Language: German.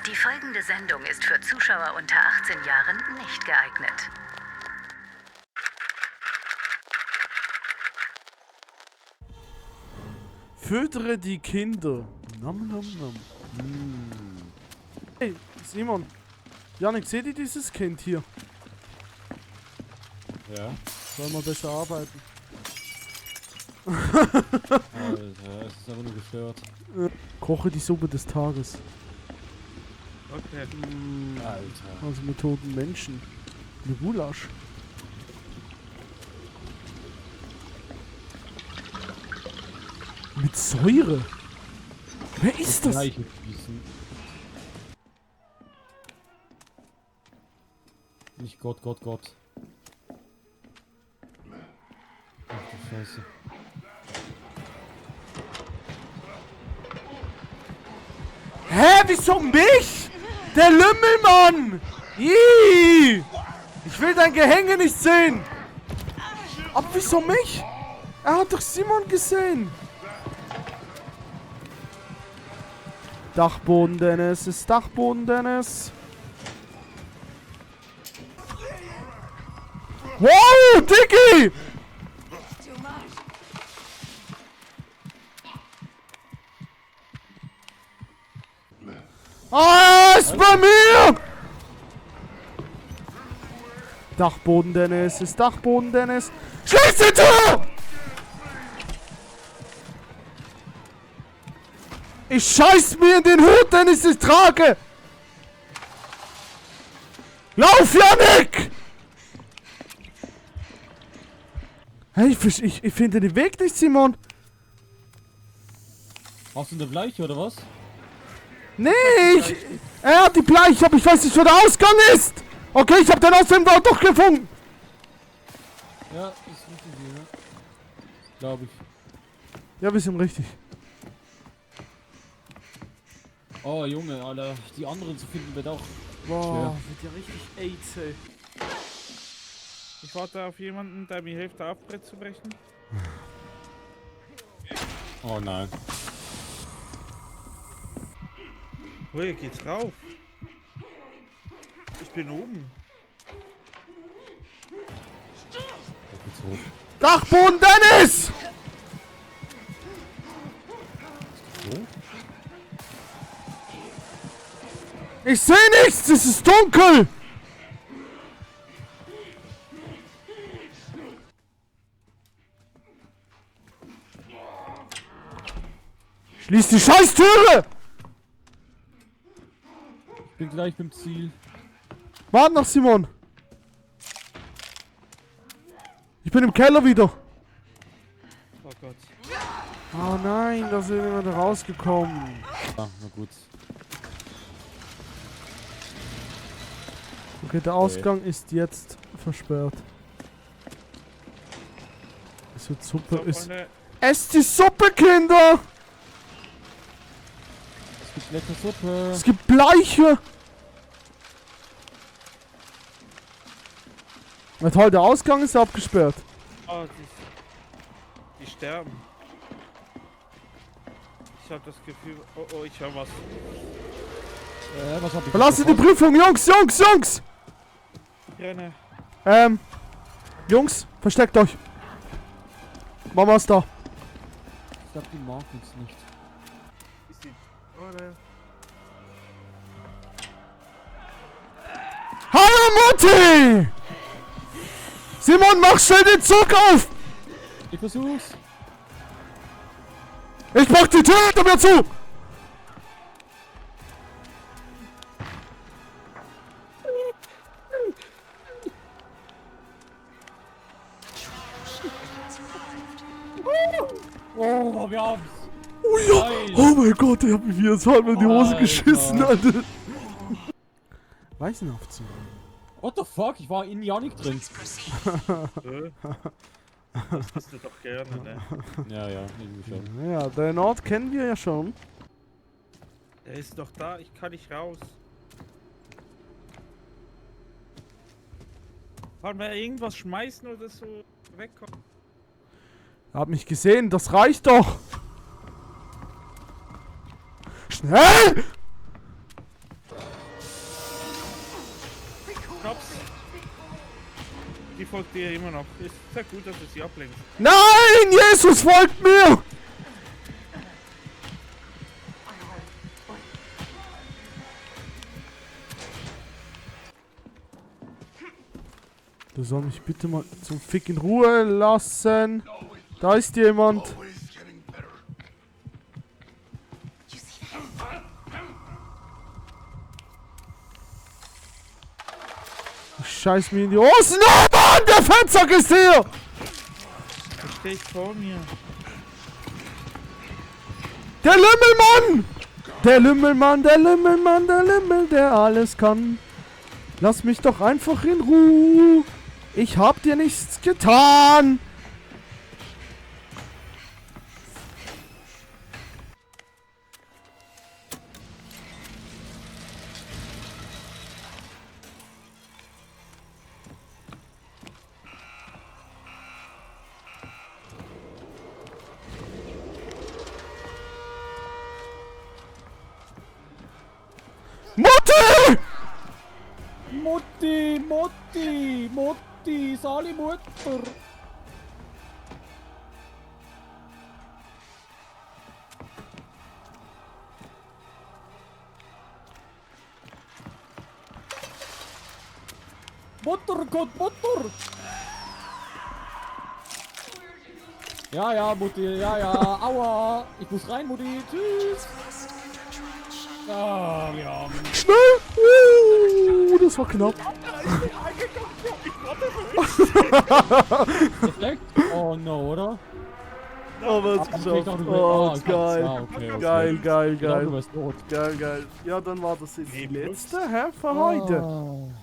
Die folgende Sendung ist für Zuschauer unter 18 Jahren nicht geeignet. Füttere die Kinder. Nom nom nom. Hey, Simon. Janik, seht ihr dieses Kind hier? Ja. Sollen wir besser arbeiten? Alter, es ist aber nur gestört. Koche die Suppe des Tages. Okay. Alter. Also mit toten Menschen. Eine Gulasch. Mit Säure? Wer ist das? Gleiche Gießen. Nicht Gott. Ach du Scheiße. Hä, wieso mich? Der Lümmelmann! Ih! Ich will dein Gehänge nicht sehen! Aber wieso mich? Er hat doch Simon gesehen! Dachboden, Dennis, ist Dachboden, Dennis. Wow, Diggi! Ah, ist bei mir! Dachboden, Dennis, ist Dachboden, Dennis. Schließ die Tür! Ich scheiß mir in den Hut, Dennis, ich trage! Lauf, Janik! Hey, ich finde den Weg nicht, Simon. Hast du eine Bleiche oder was? Nee, er hat die Bleiche, aber ich weiß nicht, wo der Ausgang ist. Okay, ich habe den Ausgang doch gefunden. Ja, ist richtig hier, ne? Glaube ich. Ja, wir sind richtig. Oh Junge, Alter, die anderen zu finden wird auch. Boah, wird ja richtig AIDS, ey. Ich warte auf jemanden, der mir hilft, Aufbrett zu brechen. Oh nein. Woher geht's rauf? Ich bin oben. Da geht's hoch. Dachboden, Dennis! Wo? Ich sehe nichts, es ist dunkel. Schließ die Scheißtüre! Ich bin gleich beim Ziel. Warte noch, Simon. Ich bin im Keller wieder. Oh Gott. Oh nein, da sind wir da rausgekommen. Ah, na gut. Okay, der Ausgang ist jetzt versperrt. Es wird Suppe. So, Freunde, Esst die Suppe, Kinder! Es gibt leckere Suppe. Es gibt Bleiche! Na toll, der Ausgang ist abgesperrt. oh, die sterben. Ich habe das Gefühl, oh, ich höre was. Was hab ich? Verlasst die Prüfung, Jungs! Ich renne. Jungs, versteckt euch! Mama ist da. Ich glaube, die mag uns nicht. Ist die... Oh, ne. Hallo Mutti! Simon, mach schnell den Zug auf! Ich versuch's. Ich mach die Tür hinter mir zu! Oh, wir haben's. Oh ja! Nein. Oh mein Gott, ich hab mir hier zweimal in die Hose Alter. geschissen, Alter! Weißenaufzug. What the fuck? Ich war in Janik drin. Das bist du doch gerne, ne? Ja, irgendwie schon. Ja, den Ort kennen wir ja schon. Der ist doch da, ich kann nicht raus. Kann man irgendwas schmeißen oder so wegkommen? Er hat mich gesehen, das reicht doch! Schnell! Schnaps. Die folgt dir immer noch. Ist sehr gut, dass du sie ablenkst. Nein, Jesus folgt mir! Du soll mich bitte mal zum Fick in Ruhe lassen. Da ist jemand. Scheiß mir in die Hosen. Oh Mann, der Fettsack ist hier! Da steht vor mir. Der Lümmelmann! Der Lümmelmann, der Lümmelmann, der Lümmel, der alles kann. Lass mich doch einfach in Ruhe. Ich hab dir nichts getan. Mutti! Mutti, Mutti, Mutti, Sali Mutter. Mutter, Gott, Mutter. Ja, ja, Mutti, ja, ja, aua. Ich muss rein, Mutti, tschüss. Ah, ja. Schnell! Das war knapp. Perfekt? Oh no, oder? Oh, was geschafft. Oh, geil. Ja, okay. Geil, geil, Ich dachte, geil. du wärst tot. Geil, geil. Ja, dann war das jetzt die letzte, hä, für heute. Ah.